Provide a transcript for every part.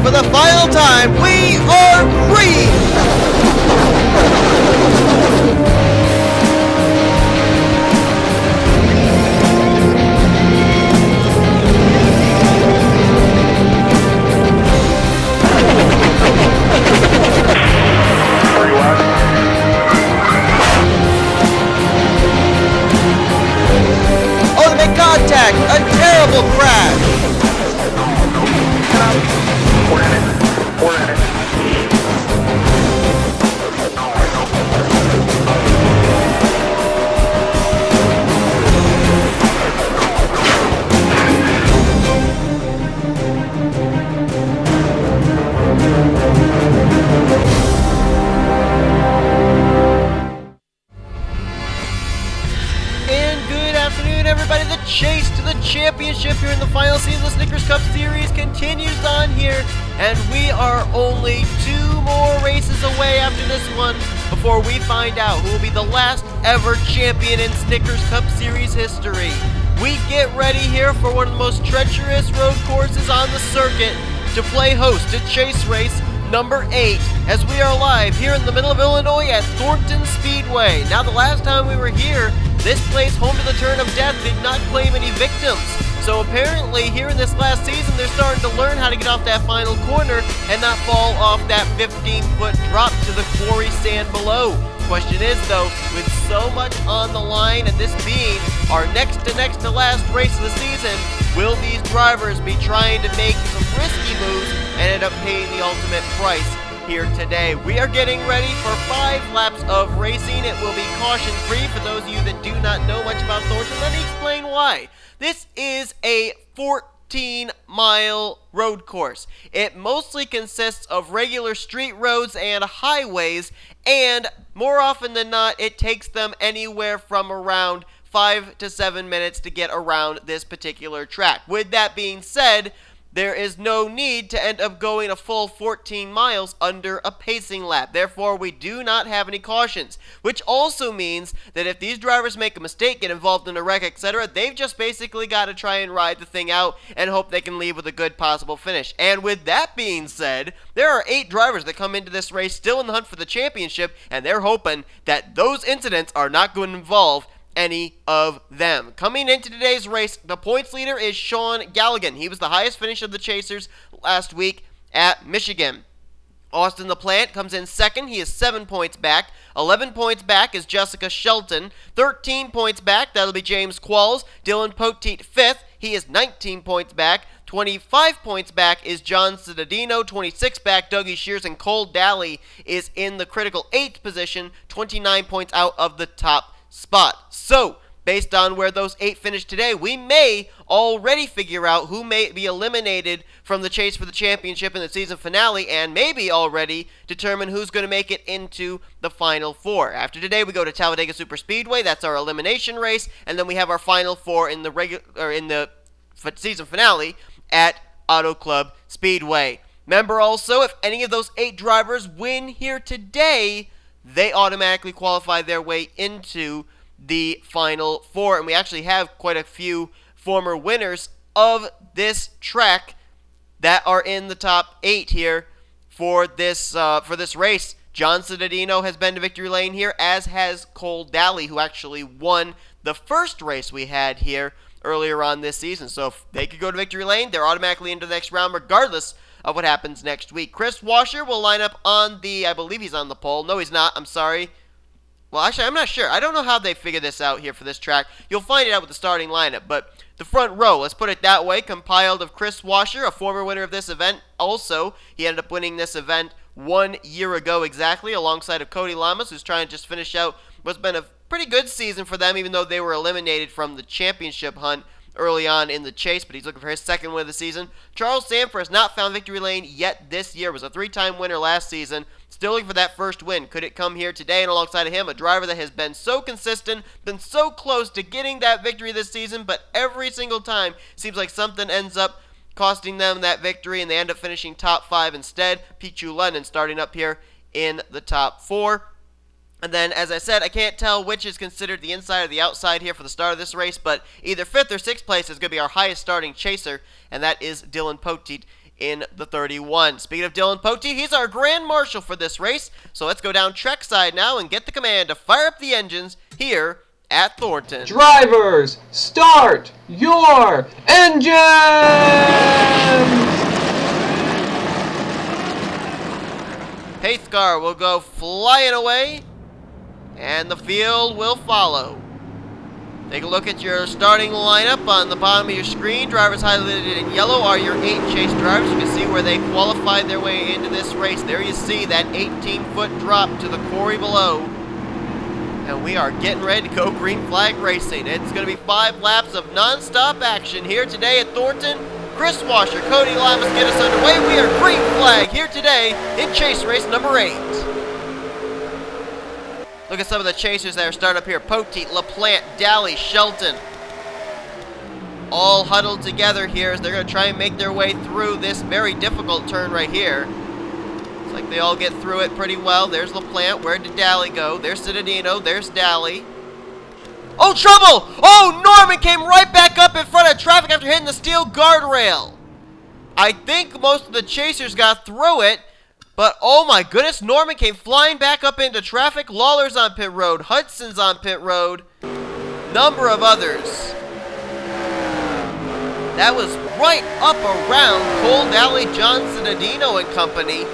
for the final time, we are free! Oh, they make contact! A terrible crash! We're in it. Everybody, the chase to the championship here in the final season of the Snickers Cup Series continues on here, and we are only 2 more races away after this one before we find out who will be the last ever champion in Snickers Cup Series history. We get ready here for one of the most treacherous road courses on the circuit to play host to chase race number 8, as we are live here in the middle of Illinois at Thornton Speedway. Now, the last time we were here, this place, home to the Turn of Death, did not claim any victims. So apparently, here in this last season, they're starting to learn how to get off that final corner and not fall off that 15-foot drop to the quarry sand below. Question is, though, with so much on the line, and this being our next to last race of the season, will these drivers be trying to make some risky moves and end up paying the ultimate price here today? We are getting ready for 5 laps of racing. It will be caution-free for those of you that do not know much about Thornton. Let me explain why. This is a 14-mile road course. It mostly consists of regular street roads and highways, and more often than not, it takes them anywhere from around 5 to 7 minutes to get around this particular track. With that being said, there is no need to end up going a full 14 miles under a pacing lap. Therefore, we do not have any cautions, which also means that if these drivers make a mistake, get involved in a wreck, etc., they've just basically got to try and ride the thing out and hope they can leave with a good possible finish. And with that being said, there are 8 drivers that come into this race still in the hunt for the championship, and they're hoping that those incidents are not going to involve any of them. Coming into today's race, the points leader is Sean Galligan. He was the highest finish of the Chasers last week at Michigan. Austin LaPlante comes in second. He is 7 points back. 11 points back is Jessica Shelton. 13 points back, that'll be James Qualls. Dylan Poteet 5th. He is 19 points back. 25 points back is John Cittadino. 26 back, Dougie Shears, and Cole Daly is in the critical 8th position, 29 points out of the top spot. So, based on where those 8 finished today, we may already figure out who may be eliminated from the chase for the championship in the season finale, and maybe already determine who's going to make it into the Final 4. After today, we go to Talladega Superspeedway. That's our elimination race, and then we have our Final 4 in the season finale at Auto Club Speedway. Remember also, if any of those 8 drivers win here today, they automatically qualify their way into the Final 4. And we actually have quite a few former winners of this track that are in the top 8 here for this race. John Cittadino has been to victory lane here, as has Cole Daly, who actually won the first race we had here earlier on this season. So if they could go to victory lane, they're automatically into the next round regardless of what happens next week. Chris Washer will line up on I believe he's on the pole. No, he's not. I'm sorry. Well, actually, I'm not sure. I don't know how they figure this out here for this track. You'll find it out with the starting lineup. But the front row, let's put it that way, compiled of Chris Washer, a former winner of this event. Also, he ended up winning this event 1 year ago exactly, alongside of Cody Lamas, who's trying to just finish out what's been a pretty good season for them, even though they were eliminated from the championship hunt early on in the chase, but he's looking for his second win of the season. Charles Sanford has not found victory lane yet this year. Was a 3-time winner last season. Still looking for that first win. Could it come here today? And alongside of him, a driver that has been so consistent, been so close to getting that victory this season, but every single time seems like something ends up costing them that victory, and they end up finishing top 5 instead. Pichu London starting up here in the top 4. And then, as I said, I can't tell which is considered the inside or the outside here for the start of this race, but either 5th or 6th place is going to be our highest starting chaser, and that is Dylan Poteet in the 31. Speaking of Dylan Poteet, he's our Grand Marshal for this race. So let's go down trackside now and get the command to fire up the engines here at Thornton. Drivers, start your engines! Pace car will go flying away, and the field will follow. Take a look at your starting lineup on the bottom of your screen. Drivers highlighted in yellow are your 8 chase drivers. You can see where they qualified their way into this race. There you see that 18-foot drop to the quarry below. And we are getting ready to go green flag racing. It's going to be 5 laps of non-stop action here today at Thornton. Chris Washer, Cody Lamas get us underway. We are green flag here today in chase race number 8. Look at some of the chasers that are starting up here. Poteet, LaPlante, Daly, Shelton. All huddled together here as they're going to try and make their way through this very difficult turn right here. It's like they all get through it pretty well. There's LaPlante. Where did Daly go? There's Citadino. There's Daly. Oh, trouble! Oh, Norman came right back up in front of traffic after hitting the steel guardrail. I think most of the chasers got through it, but oh my goodness, Norman came flying back up into traffic. Lawler's on pit road. Hudson's on pit road. Number of others. That was right up around Cole Daly, John Citadino and company.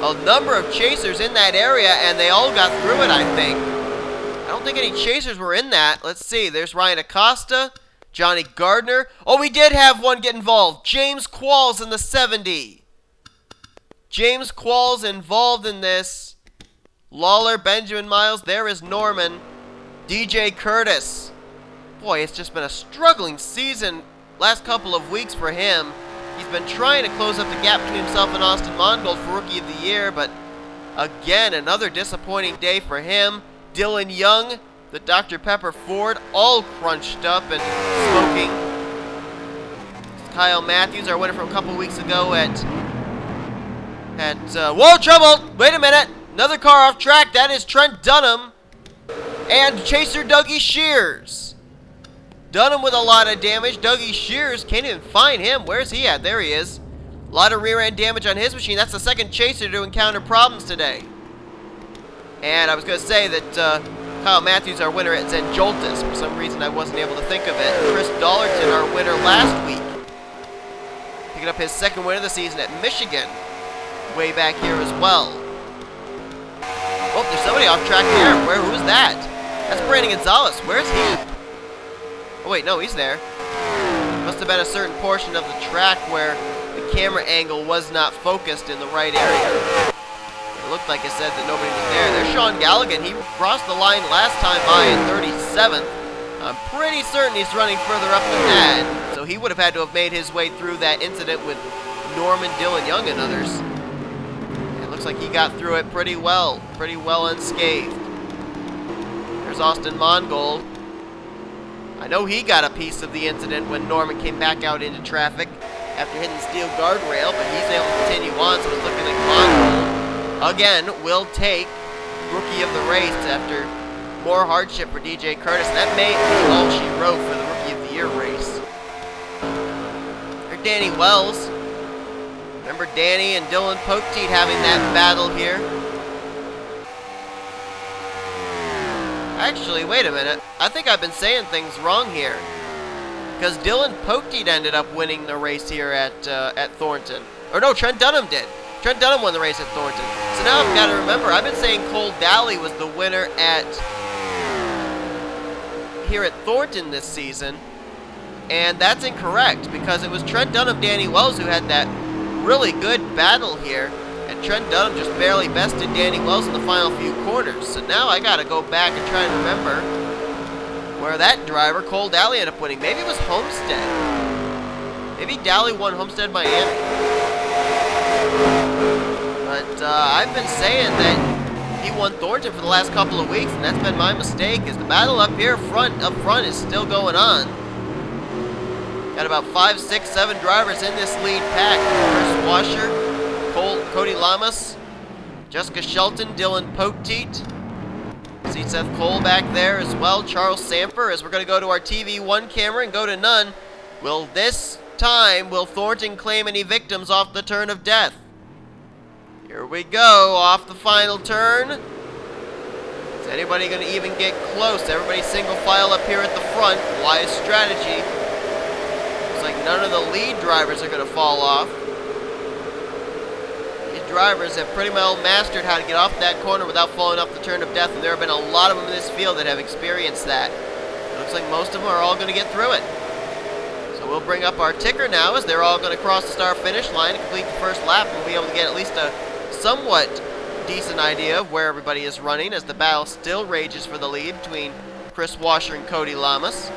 A number of chasers in that area, and they all got through it, I think. I don't think any chasers were in that. Let's see. There's Ryan Acosta, Johnny Gardner. Oh, we did have one get involved. James Qualls in the 70. James Qualls involved in this. Lawler, Benjamin Miles. There is Norman. DJ Curtis. Boy, it's just been a struggling season last couple of weeks for him. He's been trying to close up the gap between himself and Austin Mongold for Rookie of the Year, but again, another disappointing day for him. Dylan Young, the Dr. Pepper Ford, all crunched up and smoking. Kyle Matthews, our winner from a couple weeks ago whoa, trouble! Wait a minute! Another car off track. That is Trent Dunham and chaser Dougie Shears. Dunham with a lot of damage. Dougie Shears, can't even find him. Where's he at? There he is. A lot of rear end damage on his machine. That's the second chaser to encounter problems today. And I was going to say that Kyle Matthews, our winner at Zenjoltis. For some reason, I wasn't able to think of it. Chris Dollerton, our winner last week. Picking up his second win of the season at Michigan. Way back here as well. Oh, there's somebody off track here. Who is that? That's Brandon Gonzalez. Where's he? Oh, wait, no, he's there. Must have been a certain portion of the track where the camera angle was not focused in the right area. It looked like it said that nobody was there. There's Sean Galligan. He crossed the line last time by in 37th. I'm pretty certain he's running further up than that. So he would have had to have made his way through that incident with Norman, Dylan Young, and others. It looks like he got through it pretty well unscathed. There's Austin Mongold. I know he got a piece of the incident when Norman came back out into traffic after hitting the steel guardrail, but he's able to continue on, so it's looking like Mongold, again, will take Rookie of the Race after more hardship for DJ Curtis. That may be all she wrote for the Rookie of the Year race. There's Danny Wells. Remember Danny and Dylan Poteet having that battle here. Actually, wait a minute. I think I've been saying things wrong here. Because Dylan Poteet ended up winning the race here at Thornton. Or no, Trent Dunham did. Trent Dunham won the race at Thornton. So now I've got to remember, I've been saying Cole Daly was the winner here at Thornton this season. And that's incorrect, because it was Trent Dunham, Danny Wells who had that really good battle here. And Trent Dunham just barely bested Danny Wells in the final few corners. So now I got to go back and try and remember where that driver, Cole Daly, ended up winning. Maybe it was Homestead. Maybe Daly won Homestead, Miami. But I've been saying that he won Thornton for the last couple of weeks, and that's been my mistake, as the battle up here up front is still going on. Got about 5, 6, 7 drivers in this lead pack. Chris Washer, Cody Lamas, Jessica Shelton, Dylan Poteet. See Seth Cole back there as well. Charles Samper, as we're going to go to our TV1 camera and go to none. Will this time will Thornton claim any victims off the turn of death? Here we go, off the final turn. Is anybody going to even get close? Everybody single file up here at the front. Wise strategy. Looks like none of the lead drivers are going to fall off. These drivers have pretty well mastered how to get off that corner without falling off the turn of death, and there have been a lot of them in this field that have experienced that. It looks like most of them are all going to get through it. So we'll bring up our ticker now as they're all going to cross the start finish line and complete the first lap, and we'll be able to get at least a somewhat decent idea of where everybody is running as the battle still rages for the lead between Chris Washer and Cody Lamas.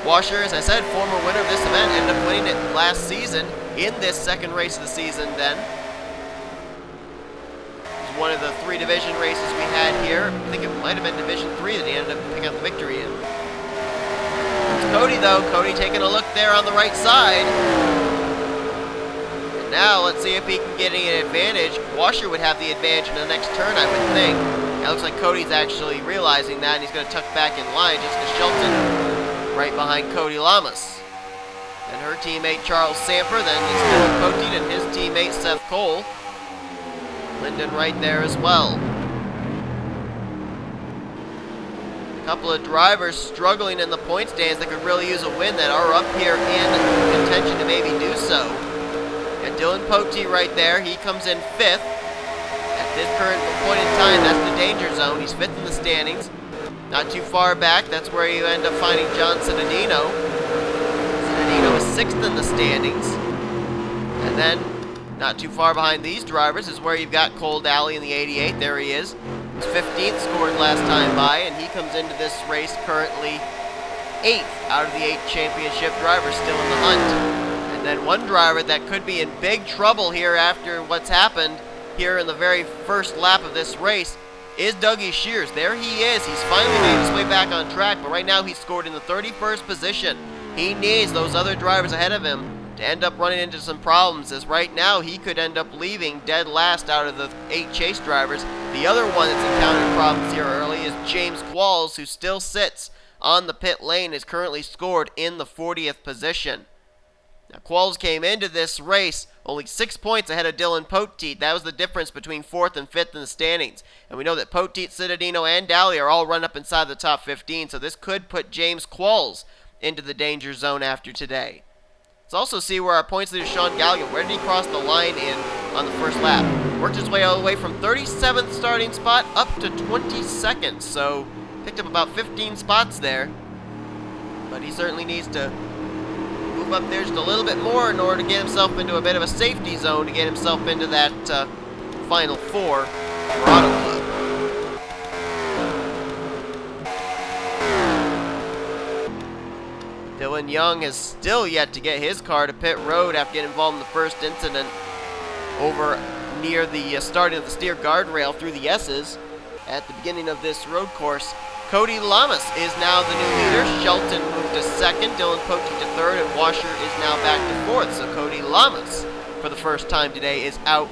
Washer, as I said, former winner of this event, ended up winning it last season in this second race of the season then. It was one of the 3 division races we had here. I think it might have been Division 3 that he ended up picking up the victory in. It's Cody though, Cody taking a look there on the right side. Now, let's see if he can get any advantage. Washer would have the advantage in the next turn, I would think. It looks like Cody's actually realizing that, and he's going to tuck back in line. Jessica Shelton right behind Cody Lamas. And her teammate Charles Samper, then it's Dylan Poteet and his teammate Seth Cole. Lyndon right there as well. A couple of drivers struggling in the point stands that could really use a win that are up here in contention to maybe do so. And Dylan Poteet right there, he comes in 5th. At this current point in time, that's the danger zone. He's 5th in the standings. Not too far back, that's where you end up finding John Cittadino. Cittadino is 6th in the standings. And then, not too far behind these drivers is where you've got Cole Daly in the 88. There he is. He's 15th, scored last time by, and he comes into this race currently 8th out of the 8 championship drivers still in the hunt. And then one driver that could be in big trouble here after what's happened here in the very first lap of this race is Dougie Shears. There he is. He's finally made his way back on track, but right now he's scored in the 31st position. He needs those other drivers ahead of him to end up running into some problems, as right now he could end up leaving dead last out of the 8 chase drivers. The other one that's encountered problems here early is James Qualls, who still sits on the pit lane, is currently scored in the 40th position. Now, Qualls came into this race only 6 points ahead of Dylan Poteet. That was the difference between 4th and 5th in the standings. And we know that Poteet, Cittadino, and Daly are all run up inside the top 15, so this could put James Qualls into the danger zone after today. Let's also see where our points leader, Sean Gallagher, where did he cross the line in on the first lap? Worked his way all the way from 37th starting spot up to 22nd, so picked up about 15 spots there. But he certainly needs to move up there just a little bit more in order to get himself into a bit of a safety zone to get himself into that final 4 for Auto Club. Dylan Young has still yet to get his car to pit road after getting involved in the first incident over near the starting of the steer guardrail through the S's at the beginning of this road course. Cody Lamas is now the new leader. Shelton moved to 2nd, Dylan Poteet to 3rd, and Washer is now back to 4th. So Cody Lamas, for the first time today, is out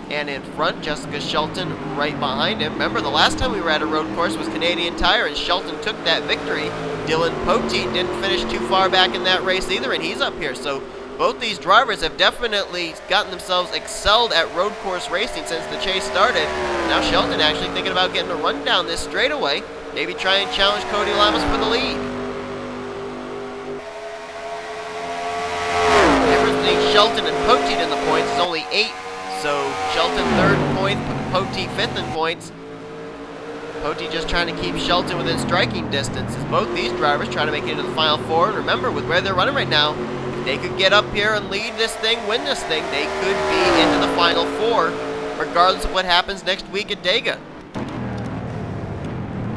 and in front. Jessica Shelton right behind him. Remember, the last time we were at a road course was Canadian Tire, and Shelton took that victory. Dylan Poteet didn't finish too far back in that race either, and he's up here. So both these drivers have definitely gotten themselves excelled at road course racing since the chase started. Now Shelton actually thinking about getting a run down this straightaway. Maybe try and challenge Cody Lamas for the lead. The difference between Shelton and Poteet in the points is only 8. So Shelton 3rd in points, Poteet 5th in points. Poteet just trying to keep Shelton within striking distance as both these drivers trying to make it into the final 4. And remember, with where they're running right now, if they could get up here and lead this thing, win this thing, they could be into the final 4, regardless of what happens next week at Dega.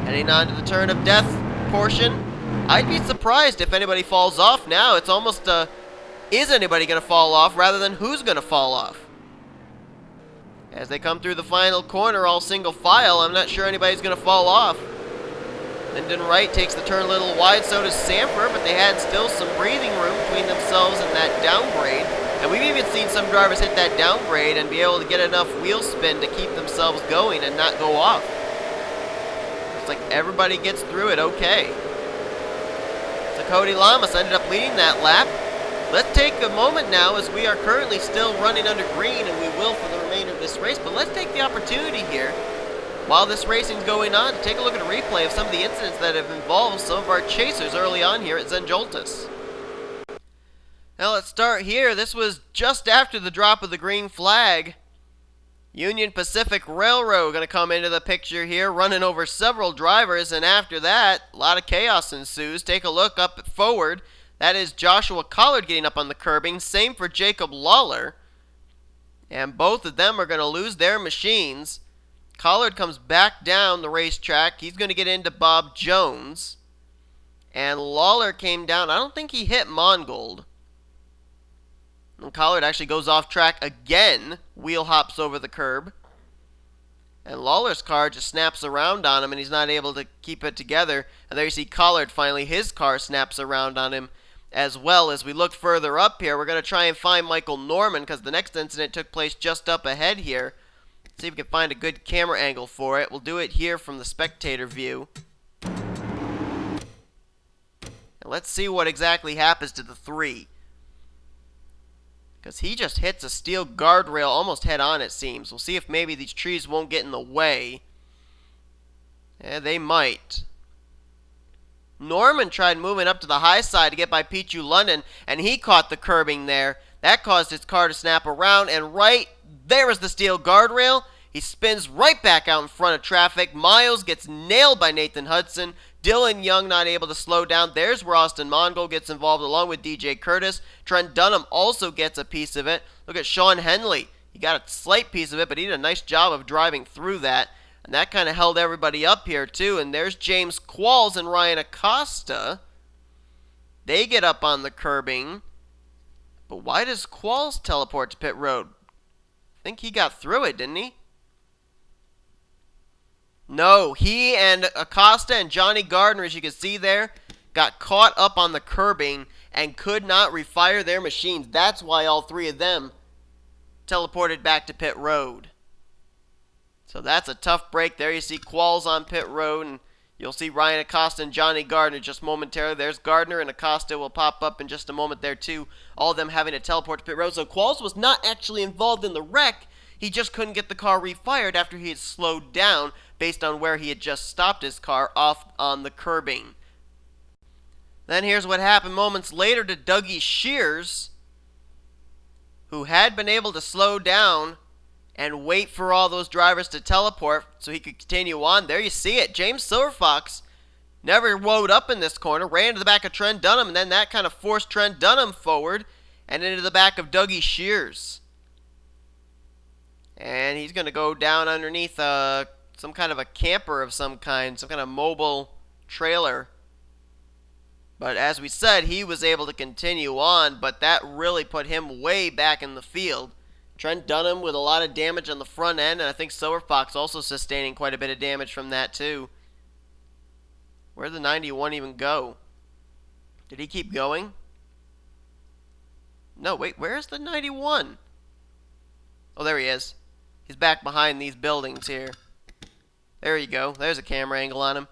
Heading on to the turn of death portion. I'd be surprised if anybody falls off now. It's almost is anybody going to fall off rather than who's going to fall off. As they come through the final corner, all single file, I'm not sure anybody's going to fall off. Lyndon Wright takes the turn a little wide, so does Sanford, but they had still some breathing room between themselves and that downgrade. And we've even seen some drivers hit that downgrade and be able to get enough wheel spin to keep themselves going and not go off. Looks like everybody gets through it okay. So Cody Lamas ended up leading that lap. let's take a moment now, as we are currently still running under green, and we will for the remainder of this race, but let's take the opportunity here, while this racing's going on, to take a look at a replay of some of the incidents that have involved some of our chasers early on here at Zenjoltis. Now let's start here. This was just after the drop of the green flag. Union Pacific Railroad going to come into the picture here, running over several drivers, and after that, a lot of chaos ensues. Take a look up forward. That is Joshua Collard getting up on the curbing. Same for Jacob Lawler. And both of them are going to lose their machines. Collard comes back down the racetrack. He's going to get into Bob Jones. And Lawler came down. I don't think he hit Mongold. And Collard actually goes off track again. Wheel hops over the curb. And Lawler's car just snaps around on him, and he's not able to keep it together. And there you see Collard finally. His car snaps around on him as well. As we look further up here, we're going to try and find Michael Norman, because the next incident took place just up ahead here. See if we can find a good camera angle for it. We'll do it here from the spectator view. And let's see what exactly happens to the three. Because he just hits a steel guardrail almost head on, it seems. We'll see if maybe these trees won't get in the way. Yeah, they might. Norman tried moving up to the high side to get by Pichu London, and he caught the curbing there. That caused his car to snap around, and right there is the steel guardrail. He spins right back out in front of traffic. Miles gets nailed by Nathan Hudson. Dylan Young not able to slow down. There's where Austin Mongo gets involved along with DJ Curtis. Trent Dunham also gets a piece of it. Look at Sean Henley. He got a slight piece of it, but he did a nice job of driving through that. And that kind of held everybody up here too. And there's James Qualls and Ryan Acosta. They get up on the curbing. But why does Qualls teleport to pit road? I think he got through it, didn't he? No, he and Acosta and Johnny Gardner, as you can see there, got caught up on the curbing and could not refire their machines. That's why all three of them teleported back to pit road. So that's a tough break. There you see Qualls on pit road, and you'll see Ryan Acosta and Johnny Gardner just momentarily. There's Gardner, and Acosta will pop up in just a moment there too. All of them having to teleport to pit road. So Qualls was not actually involved in the wreck. He just couldn't get the car refired after he had slowed down based on where he had just stopped his car off on the curbing. Then here's what happened moments later to Dougie Shears, who had been able to slow down and wait for all those drivers to teleport so he could continue on. There you see it. James Silverfox never woed up in this corner, ran to the back of Trent Dunham, and then that kind of forced Trent Dunham forward and into the back of Dougie Shears. And he's going to go down underneath some kind of a camper of some kind, some kind of mobile trailer. But as we said, he was able to continue on, but that really put him way back in the field. Trent Dunham with a lot of damage on the front end, and I think Silverfox also sustaining quite a bit of damage from that too. Where'd the 91 even go? Did he keep going? No, wait, where's the 91? Oh, there he is. He's back behind these buildings here. There you go. There's a camera angle on him.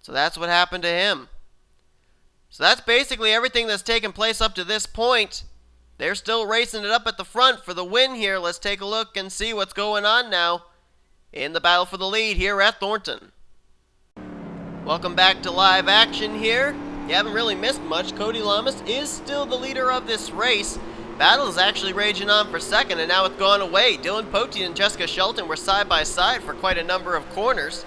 So that's what happened to him. So that's basically everything that's taken place up to this point. They're still racing it up at the front for the win here. Let's take a look and see what's going on now in the battle for the lead here at Thornton. Welcome back to live action here. You haven't really missed much. Cody Lamas is still the leader of this race. Battle is actually raging on for second, and now it's gone away. Dylan Poteet and Jessica Shelton were side by side for quite a number of corners.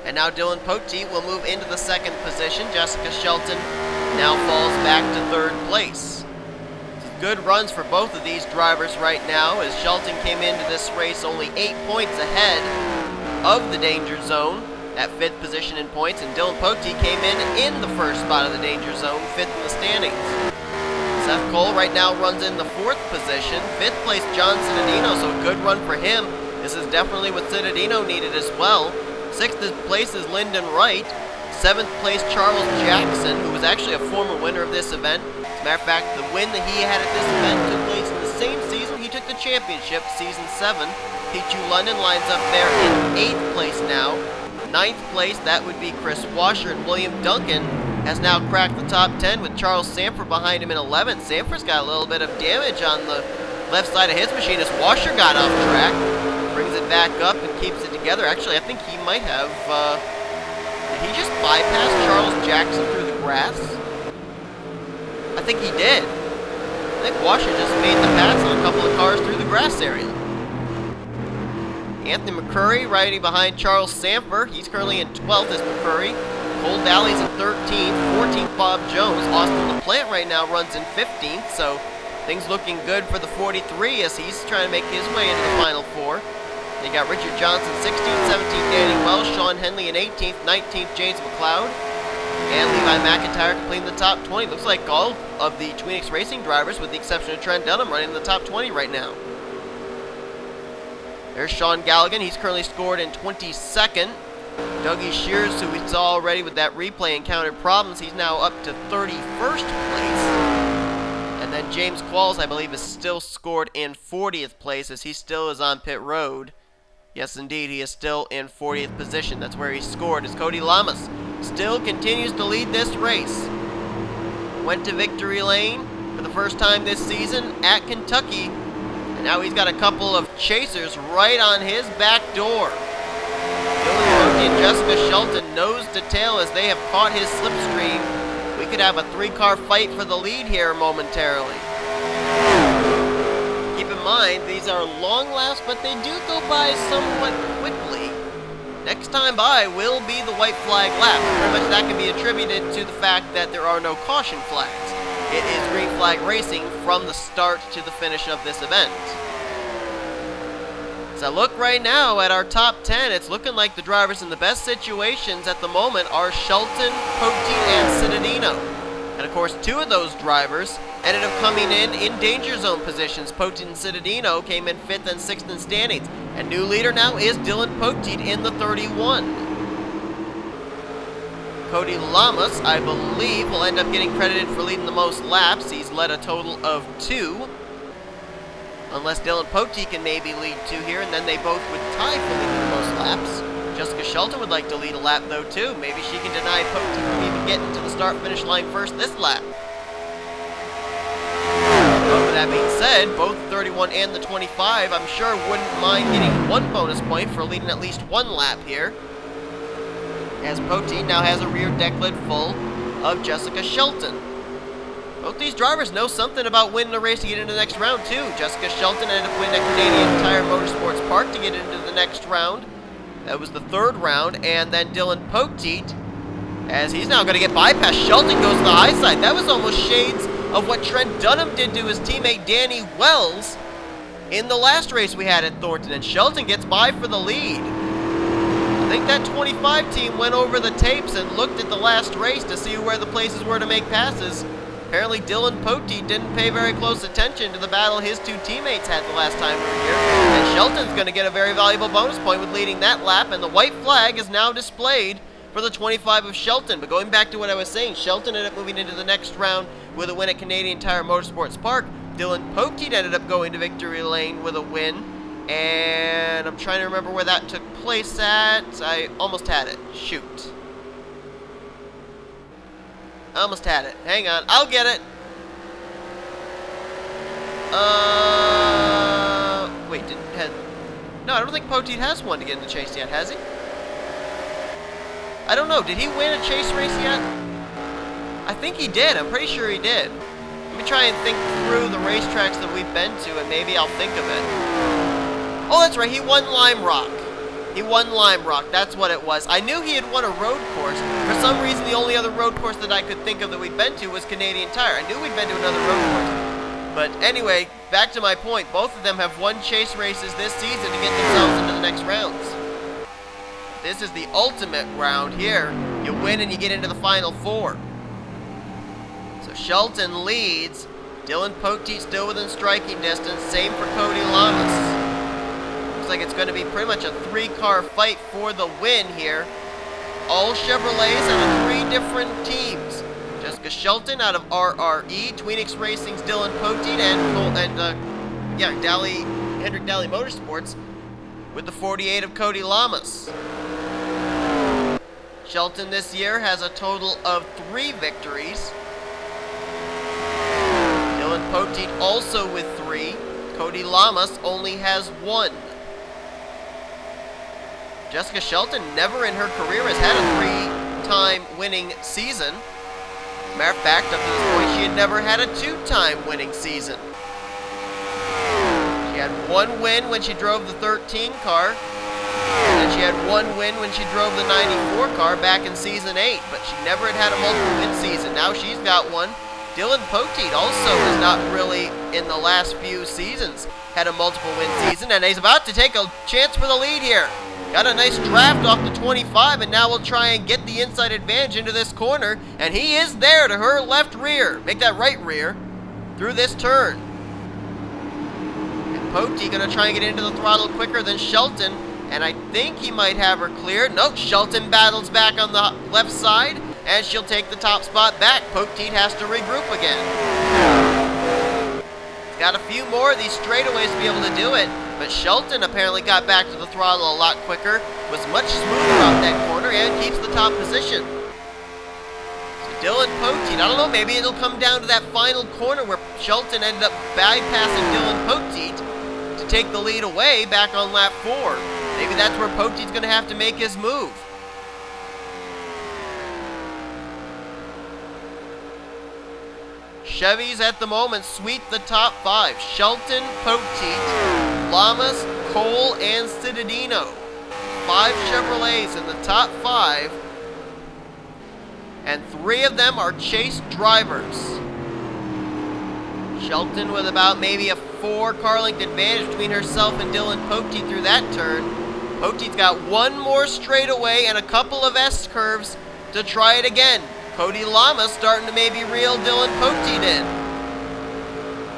And now Dylan Poteet will move into the second position. Jessica Shelton now falls back to third place. Good runs for both of these drivers right now, as Shelton came into this race only 8 points ahead of the danger zone at 5th position in points, and Dylan Poteet came in the first spot of the danger zone, 5th in the standings. Seth Cole right now runs in the 4th position. 5th place John Citadino, so a good run for him. This is definitely what Citadino needed as well. 6th place is Lyndon Wright. 7th place Charles Jackson, who was actually a former winner of this event. As a matter of fact, the win that he had at this event took place in the same season he took the championship, season 7. Pichu London lines up there in 8th place now. 9th place, that would be Chris Washer, and William Duncan has now cracked the top 10 with Charles Sanford behind him in 11th. Sanford's got a little bit of damage on the left side of his machine. His washer got off track. Brings it back up and keeps it together. Actually, I think he might have, did he just bypass Charles Jackson through the grass? I think he did. I think Washer just made the pass on a couple of cars through the grass area. Anthony McCurry riding behind Charles Sanford. He's currently in 12th as McCurry. Cole Daly's in 13th. 14th, Bob Jones. Austin LaPlante right now runs in 15th, so things looking good for the 43 as he's trying to make his way into the Final Four. They got Richard Johnson 16th, 17th, Danny Wells, Sean Henley in 18th, 19th, James McLeod, and Levi McIntyre completing the top 20. Looks like all of the Tweenix Racing drivers, with the exception of Trent Dunham, running in the top 20 right now. There's Sean Galligan. He's currently scored in 22nd. Dougie Shears, who we saw already with that replay encountered problems, he's now up to 31st place. And then James Qualls, I believe, is still scored in 40th place as he still is on pit road. Yes, indeed, he is still in 40th position. That's where he scored, as Cody Lamas still continues to lead this race. Went to victory lane for the first time this season at Kentucky, and now he's got a couple of chasers right on his back door. Dylan Brody and Jessica Shelton nose to tail as they have caught his slipstream. We could have a three-car fight for the lead here momentarily. Keep in mind, these are long laps, but they do go by somewhat quickly. Next time by will be the white flag lap. Pretty much that can be attributed to the fact that there are no caution flags. It is green flag racing from the start to the finish of this event. As I look right now at our top 10, it's looking like the drivers in the best situations at the moment are Shelton, Poteet, and Citadino. And of course, two of those drivers ended up coming in danger zone positions. Poteet and Citadino came in 5th and 6th in standings. And new leader now is Dylan Poteet in the 31. Cody Lamas, I believe, will end up getting credited for leading the most laps. He's led a total of 2. Unless Dylan Poteet can maybe lead 2 here, and then they both would tie for leading the most laps. Jessica Shelton would like to lead a lap, though, too. Maybe she can deny Poteet from even getting to the start-finish line first this lap. But with that being said, both the 31 and the 25, I'm sure wouldn't mind getting 1 bonus point for leading at least 1 lap here. As Poteet now has a rear deck lid full of Jessica Shelton. Both these drivers know something about winning a race to get into the next round, too. Jessica Shelton ended up winning at Canadian Tire Motorsports Park to get into the next round. That was the 3rd round. And then Dylan Poteet, as he's now going to get bypassed. Shelton goes to the high side. That was almost shades of what Trent Dunham did to his teammate Danny Wells in the last race we had at Thornton. And Shelton gets by for the lead. I think that 25 team went over the tapes and looked at the last race to see where the places were to make passes. Apparently Dylan Poteet didn't pay very close attention to the battle his 2 teammates had the last time we were here. And Shelton's going to get a very valuable bonus point with leading that lap, and the white flag is now displayed for the 25 of Shelton. But going back to what I was saying, Shelton ended up moving into the next round with a win at Canadian Tire Motorsports Park. Dylan Poteet ended up going to victory lane with a win. And I'm trying to remember where that took place at. I almost had it. Shoot. I almost had it. Hang on. I'll get it. Wait, no, I don't think Poteet has one to get in the chase yet, has he? I don't know. Did he win a chase race yet? I think he did. I'm pretty sure he did. Let me try and think through the racetracks that we've been to, and maybe I'll think of it. Oh, that's right. He won Lime Rock. He won Lime Rock. That's what it was. I knew he had won a road course. For some reason, the only other road course that I could think of that we'd been to was Canadian Tire. I knew we'd been to another road course. But anyway, back to my point. Both of them have won chase races this season to get themselves into the next rounds. This is the ultimate round here. You win and you get into the Final Four. So Shelton leads. Dylan Poteet still within striking distance. Same for Cody Lamas. Looks like it's going to be pretty much a 3-car fight for the win here. All Chevrolets out of 3 different teams. Jessica Shelton out of RRE, Tweenix Racing's Dylan Poteet, Hendrick Daly Motorsports with the 48 of Cody Lamas. Shelton this year has a total of 3 victories. Dylan Poteet also with 3. Cody Lamas only has 1. Jessica Shelton never in her career has had a 3-time winning season. Matter of fact, up to this point, she had never had a 2-time winning season. She had 1 win when she drove the 13 car, and then she had 1 win when she drove the 94 car back in season 8, but she never had a multiple win season. Now she's got 1. Dylan Poteet also has not really, in the last few seasons, had a multiple win season, and he's about to take a chance for the lead here. Got a nice draft off the 25, and now we'll try and get the inside advantage into this corner, and he is there to her left rear. Make that right rear through this turn. And Poteet gonna try and get into the throttle quicker than Shelton, and I think he might have her cleared. Nope, Shelton battles back on the left side, and she'll take the top spot back. Poteet has to regroup again. Got a few more of these straightaways to be able to do it, but Shelton apparently got back to the throttle a lot quicker, was much smoother off that corner, and keeps the top position. So Dylan Poteet, I don't know, maybe it'll come down to that final corner where Shelton ended up bypassing Dylan Poteet to take the lead away back on lap 4. Maybe that's where Poteet's going to have to make his move. Chevys at the moment sweep the top 5. Shelton, Poteet, Lamas, Cole, and Citadino. 5 Chevrolets in the top 5. And 3 of them are chase drivers. Shelton with about maybe a 4 car length advantage between herself and Dylan Poteet through that turn. Poteet's got 1 more straightaway and a couple of S-curves to try it again. Cody Lamas starting to maybe reel Dylan Poteet in.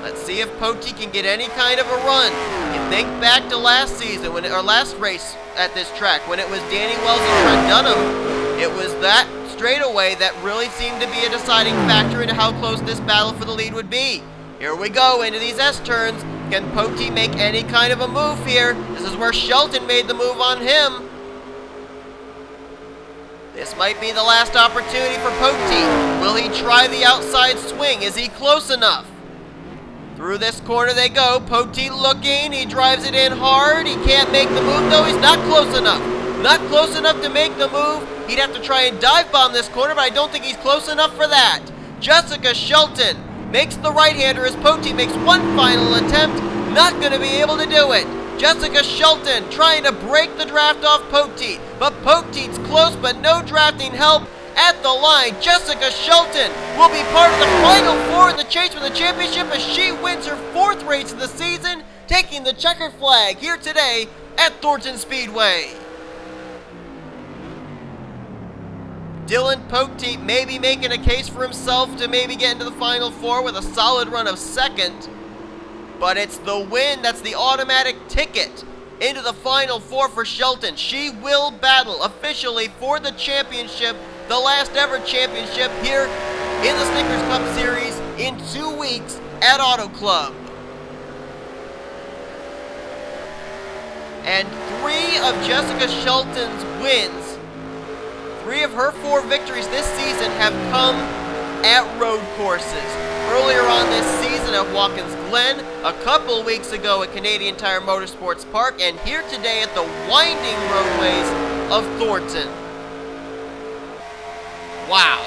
Let's see if Poteet can get any kind of a run. You think back to last season, or last race at this track, when it was Danny Wells and Trent Dunham, it was that straightaway that really seemed to be a deciding factor into how close this battle for the lead would be. Here we go into these S-turns. Can Poteet make any kind of a move here? This is where Shelton made the move on him. This might be the last opportunity for Poteet. Will he try the outside swing? Is he close enough? Through this corner they go. Poteet looking. He drives it in hard. He can't make the move, though. He's not close enough. Not close enough to make the move. He'd have to try and dive bomb this corner, but I don't think he's close enough for that. Jessica Shelton makes the right-hander as Poteet makes one final attempt. Not going to be able to do it. Jessica Shelton trying to break the draft off Poteet, but Poteet's close, but no drafting help at the line. Jessica Shelton will be part of the final 4 in the chase for the championship as she wins her 4th race of the season, taking the checkered flag here today at Thornton Speedway. Dylan Poteet maybe making a case for himself to maybe get into the final 4 with a solid run of 2nd. But it's the win that's the automatic ticket into the final 4 for Shelton. She will battle officially for the championship, the last ever championship here in the Snickers Cup Series in 2 weeks at Auto Club. And 3 of Jessica Shelton's wins, 3 of her 4 victories this season have come at road courses. Earlier on this season at Watkins Glen, a couple weeks ago at Canadian Tire Motorsports Park, and here today at the winding roadways of Thornton. Wow.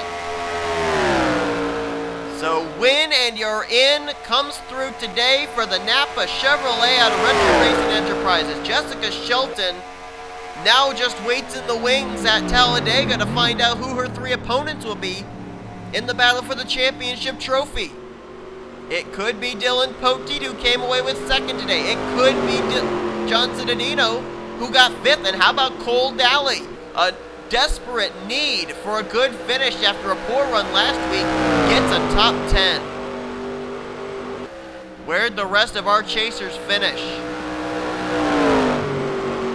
So win and you're in comes through today for the Napa Chevrolet out of Retro Racing Enterprises. Jessica Shelton now just waits in the wings at Talladega to find out who her 3 opponents will be in the battle for the championship trophy. It could be Dylan Poteet, who came away with 2nd today. It could be John Citadino, who got 5th. And how about Cole Daly? A desperate need for a good finish after a poor run last week gets a top 10. Where'd the rest of our chasers finish?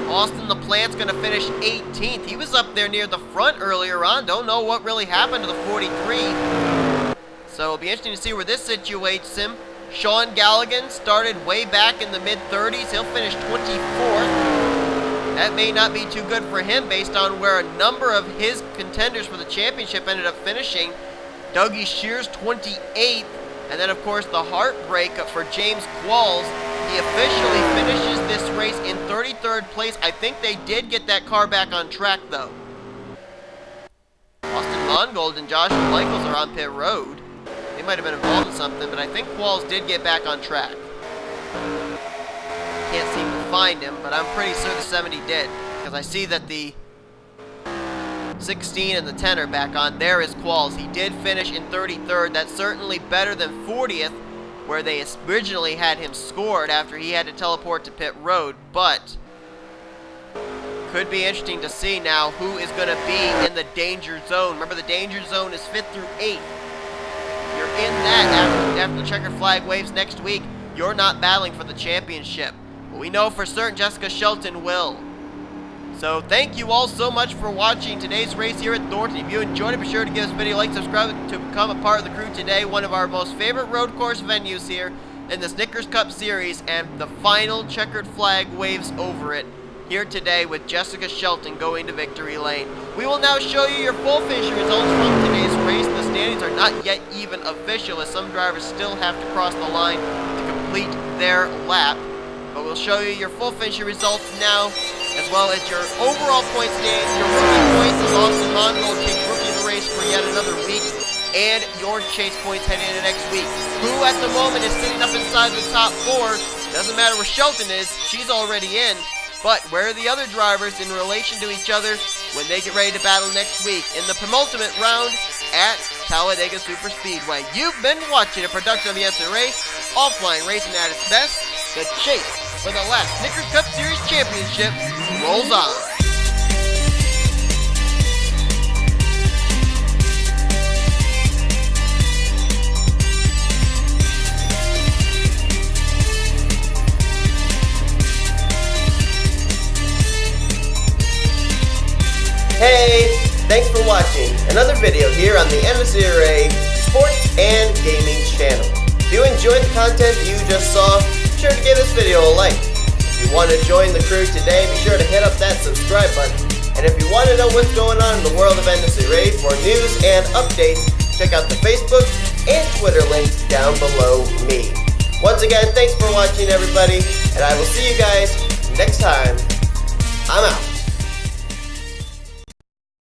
Austin LaPlante's going to finish 18th. He was up there near the front earlier on. Don't know what really happened to the 43. So it'll be interesting to see where this situates him. Sean Galligan started way back in the mid-30s. He'll finish 24th. That may not be too good for him based on where a number of his contenders for the championship ended up finishing. Dougie Shears 28th, and then of course the heartbreak for James Qualls. He officially finishes this race in 33rd place. I think they did get that car back on track though. Austin Mongold and Joshua Michaels are on pit road. They might have been involved in something, but I think Qualls did get back on track. Can't seem to find him, but I'm pretty certain the 70 did, because I see that the 16 and the 10 are back on. There is Qualls. He did finish in 33rd. That's certainly better than 40th, where they originally had him scored after he had to teleport to pit road, but could be interesting to see now who is going to be in the danger zone. Remember, the danger zone is 5th through 8th. If you're in that after the checkered flag waves next week, you're not battling for the championship. But we know for certain Jessica Shelton will. So thank you all so much for watching today's race here at Thornton. If you enjoyed it, be sure to give this video a like, subscribe to become a part of the crew today. One of our most favorite road course venues here in the Snickers Cup Series, and the final checkered flag waves over it here today with Jessica Shelton going to victory lane. We will now show you your full finish results from today's race. The standings are not yet even official, as some drivers still have to cross the line to complete their lap. But we'll show you your full finish results now, as well as your overall point standings, your rookie points as Austin Mongold takes rookie of the race for yet another week, and your chase points heading into next week. Who at the moment is sitting up inside the top 4? Doesn't matter where Shelton is, she's already in. But where are the other drivers in relation to each other when they get ready to battle next week in the penultimate round at Talladega Super Speedway? You've been watching a production of the NNSCRA, offline racing at its best. The chase for the last Snickers Cup Series championship rolls on. Hey, thanks for watching another video here on the NNSCRA Sports and Gaming channel. If you enjoyed the content you just saw, be sure to give this video a like. If you want to join the crew today, be sure to hit up that subscribe button. And if you want to know what's going on in the world of NNSCRA for news and updates, check out the Facebook and Twitter links down below me. Once again, thanks for watching everybody, and I will see you guys next time. I'm out.